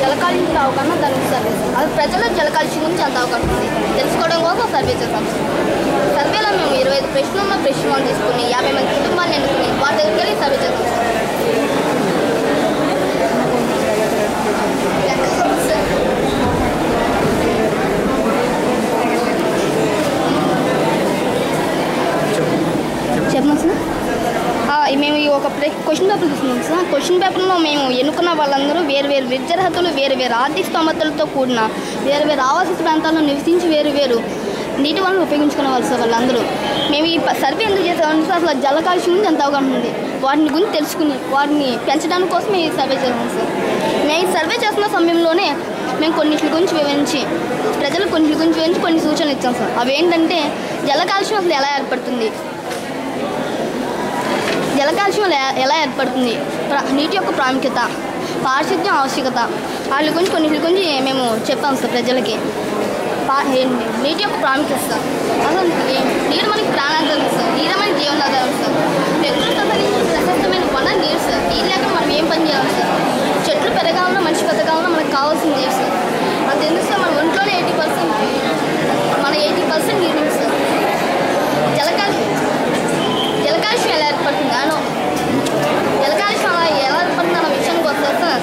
జల కాలుష్యం అవగాహన దానికి సర్వే అది ప్రజల జల కాలుష్యం గురించి ఎంత అవగాహన ఉంది తెలుసుకోవడం కోసం సర్వే చేస్తాం. సర్వేలో మేము 25 ప్రశ్నలు తీసుకుని 50 మంది కుటుంబాన్ని ఎన్నుకుని వారి దగ్గరికి వెళ్ళి సర్వే చేస్తాం. చెప్పండి సార్. మేము ఒక క్వశ్చన్ పేపర్ తీసుకున్నాం సార్. క్వశ్చన్ పేపర్లో మేము ఎన్నుకున్న వాళ్ళందరూ వేరు విద్యార్హతలు వేరు ఆర్థిక స్తోమతలతో కూడిన వేరు ఆవాస ప్రాంతాల్లో నివసించి వేరు నీటి వనరులు ఉపయోగించుకునే వాళ్ళు సార్ వాళ్ళందరూ. మేము ఈ సర్వే ఎందుకు చేసామంటే అసలు జల కాలుష్యం గురించి ఎంత అవగాహన ఉంది వాటిని గురించి తెలుసుకుని వాటిని పెంచడానికి కోసం మేము ఈ సర్వే చేసాం సార్. మేము ఈ సర్వే చేస్తున్న సమయంలోనే మేము కొన్నిటి గురించి వివరించి ప్రజలకు కొన్నిటి గురించి వివరించి కొన్ని సూచనలు ఇచ్చాం సార్. అవి ఏంటంటే జల కాలుష్యం అసలు ఎలా ఏర్పడుతుంది, జల కాలుష్యం ఎలా ఏర్పడుతుంది, నీటి యొక్క ప్రాముఖ్యత, పారిశుద్ధ్యం ఆవశ్యకత వాటి గురించి కొన్నిటి గురించి మేము చెప్పాం సార్ ప్రజలకి. నీటి యొక్క ప్రాముఖ్యత సార్. అసలు నీరు మనకి ప్రాణాధారం సార్, నీరు మనకి జీవనాధారం సార్. ప్రశస్తమైన వనరు నీరు సార్. నీరు లేక మనం ఏం పని చేయాలి సార్. చెట్లు పెరగాలన్నా మనిషి పెరగాలన్నా మనకు కావాల్సిన నీరు సార్. అది ఎందుకు సార్ మన ఒంట్లోనే 80% నీరు సార్. జల కాలుష్యం ఎలా ఏర్పడుతుంది జల కాలుష్యం ఎలా ఏర్పడుతుంది అన్న విషయానికి వస్తారు సార్.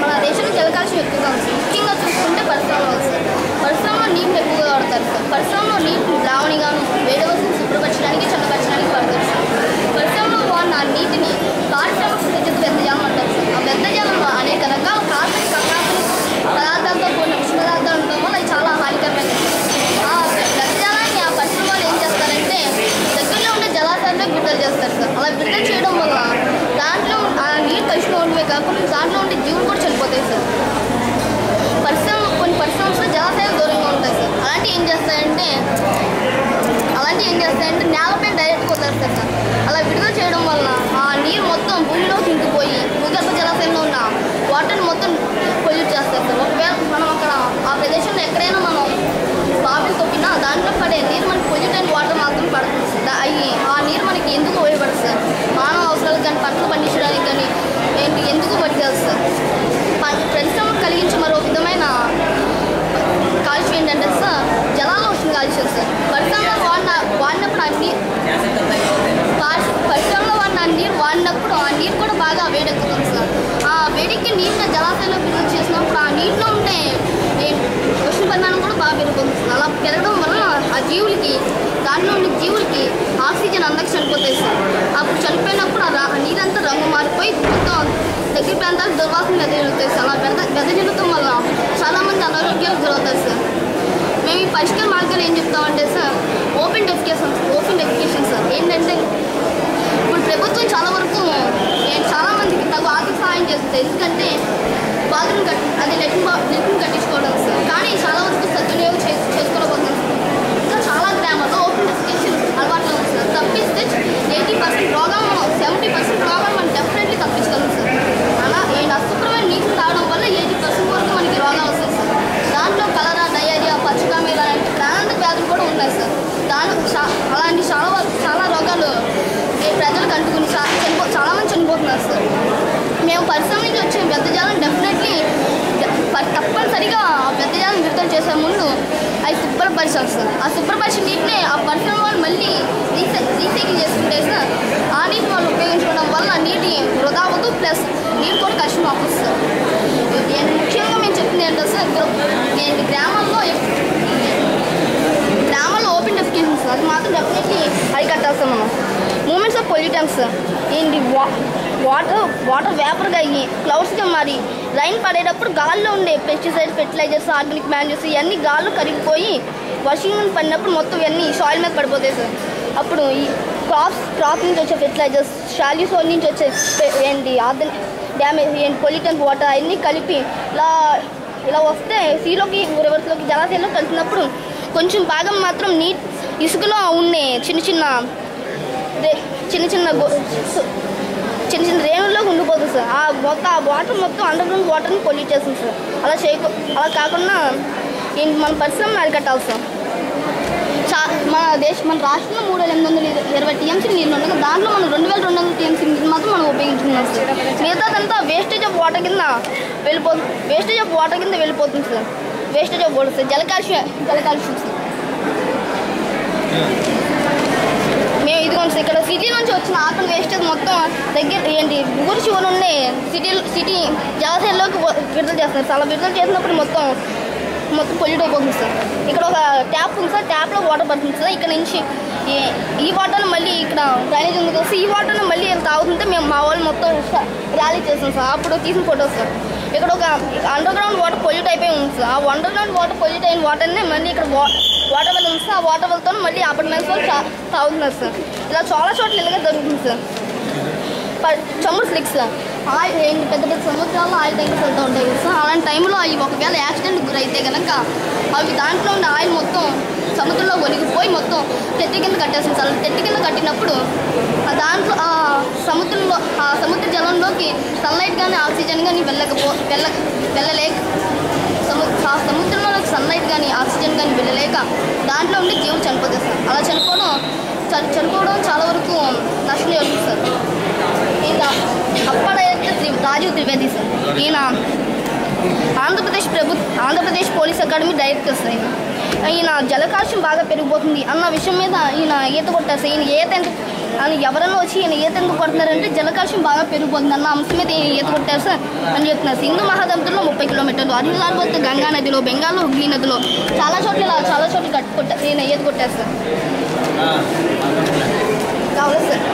మన దేశంలో జల కాలుష్యం ఎక్కువగా ఉంది సార్. ముఖ్యంగా చూసుకుంటే పరిశ్రమలు సార్. పరిశ్రమలో నీటిని ఎక్కువగా వాడతారు సార్. పరిశ్రమలో నీటిని ద్రావణిగాను వేడవలసిన శుభ్రపరచడానికి చల్లపరచడానికి వాడతారు సార్. పరిశ్రమలో వాడిన ఆ నీటిని పారిశ్రామిక వ్యర్థజాలం అంటారు సార్. ఆ వ్యర్థజాలంలో అనేక రకాల కార్బనిక్ పదార్థాలతో కూడిన విష పదార్థాలు ఉండడం వల్ల అది చాలా హానికరమైనది. ఆ వ్యర్థజాలాన్ని ఆ పరిశ్రమ వాళ్ళు ఏం చేస్తారంటే దగ్గరలో ఉండే జలాశయాల్లో విడుదల చేస్తారు సార్. అలా విడుదల చేయడం వల్ల దాంట్లో ఆ నీరు కలుషితం ఉండమే కాకుండా దాంట్లో ఉండే జీవులు కూడా చనిపోతాయి సార్. కొన్ని పరిశ్రమలు జలాశయాలు దూరంగా ఉంటాయి సార్. అలాంటివి ఏం చేస్తాయంటే నేలపైన డైరెక్ట్గా వదిలేస్తారు సార్. అలా విడుదల చేయడం వల్ల ఆ నీరు మొత్తం భూమిలోకి ఇంకిపోయి భూగర్భ జలాశయంలో ఉన్న వాటర్ని మొత్తం పొల్యూట్ చేస్తారు సార్. ఒకవేళ మనం అక్కడ ఆ ప్రదేశంలో ఎక్కడైనా మనం బావిలు తవ్వినా దాంట్లో పడే నీరు మనకి పొల్యూట్ అయిన వాటర్ మాత్రం పడుతుంది సార్. ఆ నీరు మనకి ఎందుకు ఉపయోగపడుతుంది సార్. మానవ అవసరాలకు కానీ పంటలు పండించడానికి కానీ ఎందుకు పట్టుకెళ్తుంది సార్. పరిశ్రమకు కలిగించే మరో విధమైన కాలుష్యం ఏంటంటే సార్ జలాల్లో వచ్చిన కాలుష్యం సార్. పరిశ్రమలో వాడినప్పుడు ఆ నీరు కూడా బాగా వేడెక్కుతుంది సార్. ఆ వేడికి నీటిని జలాశయంలో విడుదల చేసినప్పుడు ఆ నీటిలో ఉండే ఉష్ణ పరిమాణం కూడా బాగా పెరుగుతుంది సార్. అలా పెరగడం వల్ల ఆ జీవులకి దాంట్లో ఉండే జీవులకి ఆక్సిజన్ అందక చనిపోతాయి సార్. అప్పుడు చనిపోయినప్పుడు ఆ నీరంతా రంగు మారిపోయి మొత్తం దగ్గర ప్రాంతాలకు దుర్వాసన వెదజల్లుతాయి సార్. అలా వెదజల్లడం వల్ల చాలామంది అనారోగ్యాలకు గురవుతారు సార్. మేము ఈ పరిష్కార మార్గాలు ఏం చెప్తామంటే సార్ ఓపెన్ డెఫికేషన్ సార్. ఏంటంటే ఇప్పుడు ప్రభుత్వం చాలామందికి తగు ఆర్థిక సహాయం చేస్తుంది. ఎందుకంటే బాత్రూమ్ లెట్రిన్ కట్టించుకోవడం సార్. కానీ చాలా వరకు సద్వినియోగం చేసుకోలేకపోతున్నాం సార్. ఇంకా చాలా గ్రామాల్లో ఓపెన్ డెఫికేషన్ అలవాట్లో ఉంది సార్. తప్పిస్తే 80% రోగాలు 70% రోగాలు మనం డెఫినెట్లీ తప్పించగలం సార్. అలా అశుభ్రమైన నీటిని తాగడం వల్ల 80% వరకు మనకి రోగాలు వస్తాయి సార్. దాంట్లో కలరా, డయేరియా, పచ్చకామె లాంటి ప్రాణాంతక వ్యాధులు కూడా ఉన్నాయి సార్. అలాంటి చాలా రోగాలు ప్రజలకు అంటుకుని చాలామంది చనిపోతున్నారు సార్. మేము పరిశ్రమ నుంచి వచ్చే వ్యర్థజాలం డెఫినెట్లీ తప్పనిసరిగా ఆ వ్యర్థజాలం విడుదల చేసే ముందు అవి శుభ్రపరిచాలి సార్. ఆ శుభ్రపరిచిన నీటిని ఆ పరిశ్రమ వాళ్ళు మళ్ళీ రీసైకిల్ చేసుకుంటే సార్ ఆ నీటిని వాళ్ళు ఉపయోగించుకోవడం వల్ల నీటి వృధా అవ్వదు, ప్లస్ నీరు కూడా కలుషితం అవ్వదు సార్. ముఖ్యంగా మేము చెప్తుంది ఏంటంటే సార్ గ్రామాల్లో ఓపెన్ డెఫికేషన్ సార్. అది మాత్రం డెఫినెట్లీ అరికట్టాలి సార్. మనం మూమెంట్స్ ఆఫ్ పొల్యూటెంట్స్ ఏంటి వాటర్ వేపర్గా అయ్యి క్లౌడ్స్గా మారి రైన్ పడేటప్పుడు గాల్లో ఉండే పెస్టిసైడ్స్, ఫెర్టిలైజర్స్, ఆర్గానిక్ మాన్యూర్స్ ఇవన్నీ గాల్లో కరిగిపోయి వర్షం పడినప్పుడు మొత్తం ఇవన్నీ సాయిల్ మీద పడిపోతాయి సార్. అప్పుడు ఈ క్రాప్ నుంచి వచ్చే ఫెర్టిలైజర్స్, షాల్యూ సోల్ నుంచి వచ్చే పొల్యూటెంట్ వాటర్ అవన్నీ కలిపి ఇలా వస్తే సీలోకి రివర్స్లోకి జలాశయంలో కలిసినప్పుడు కొంచెం భాగం మాత్రం ఇసుకలో ఉండే చిన్న రేణుల్లో ఉండిపోతుంది సార్. ఆ వాటర్ మొత్తం అండర్ గ్రౌండ్ వాటర్ని పొల్యూట్ చేస్తుంది సార్. అలా కాకుండా మన పరిశ్రమను అరికట్టాలి సార్. మన రాష్ట్రంలో 3820 టీఎంసీ నీళ్ళు ఉండగా దాంట్లో మనం 2200 టీఎంసీ నీళ్ళు మాత్రం మనం ఉపయోగించుకున్నాం సార్. మిగతాదంతా వేస్టేజ్ ఆఫ్ వాటర్ కింద వెళ్ళిపోతుంది sir. Wastage of water sir. జలకాలుష్యం సార్. మేము ఇదిగోండి సార్, ఇక్కడ సిటీ నుంచి వచ్చిన ఆకులు వేస్టేజ్ మొత్తం దగ్గర ఊరి చివరి నుండి సిటీ జలాశయాల్లోకి విడుదల చేస్తారు. చాలా విడుదల చేసినప్పుడు మొత్తం పొల్యూట్ అయిపోతుంది సార్. ఇక్కడ ఒక ట్యాప్ ఉంది సార్, ట్యాప్లో వాటర్ పడుతుంది సార్. ఇక్కడ నుంచి ఈ వాటర్ని మళ్ళీ ఇక్కడ డ్రైనేజ్ ఉంది కదా సార్, ఈ వాటర్ని మళ్ళీ తాగుతుంటే మేము మా వాళ్ళు మొత్తం ర్యాలీ చేస్తాం సార్. అప్పుడు తీసిన ఫోటోస్ సార్. ఇక్కడ ఒక అండర్ గ్రౌండ్ వాటర్ పొల్యూట్ అయిపోయి ఉంది సార్. ఆ అండర్ గ్రౌండ్ వాటర్ పొల్యూట్ అయిన వాటర్ని మళ్ళీ ఇక్కడ వాటర్ వెల్ ఉంది సార్. ఆ వాటర్ వెల్తో మళ్ళీ అపార్ట్మెంట్స్ వాళ్ళు తాగుతున్నారు సార్. ఇలా చాలా చోట్ల ఇలాగే జరుగుతుంది సార్. చమురు స్లిక్స్ సార్, పెద్ద పెద్ద సముద్రాల్లో ఆయిల్ ట్యాంకర్స్ వెళ్తూ ఉంటాయి కదా సార్. అలాంటి టైంలో అవి ఒకవేళ యాక్సిడెంట్ గురైతే కనుక అవి దాంట్లో ఉన్న ఆయిల్ మొత్తం సముద్రంలో ఒలిగిపోయి మొత్తం తెట్టి కింద కట్టేస్తుంది సార్. తెట్టి కింద కట్టినప్పుడు దాంట్లో సముద్ర జలంలోకి సన్లైట్ కానీ ఆక్సిజన్ కానీ వెళ్ళలేక సముద్రంలో సన్లైట్ కానీ ఆక్సిజన్ కానీ వెళ్ళలేక దాంట్లో ఉండి జీవులు చనిపోతాయి సార్. అలా చనిపోవడం చాలా వరకు నష్టం జరుగుతుంది సార్. ఇంకా అప్పడైతే రాజీవ్ త్రివేది సార్. ఈయన Andhra Pradesh police academy director sir. ఈయన జలకాలుష్యం బాగా పెరిగిపోతుంది అన్న విషయం మీద ఈయన ఈత కొట్టారు సార్. ఈయన ఎవరైనా వచ్చి ఈయన ఈత ఎందుకు కొడుతున్నారంటే జలకాలుష్యం బాగా పెరిగిపోతుంది అన్న అంశం మీద ఈయన ఈత కొట్టారు సార్ అని చెప్తున్నారు. సింధు మహాసముద్రంలో 30 కిలోమీటర్లు, అరిహలార్బోత్ గంగా నదిలో, బెంగాల్లో హుగ్లీ నదిలో చాలా చోట్ల ఈయన ఈత కొట్టారు సార్. కావాలి సార్.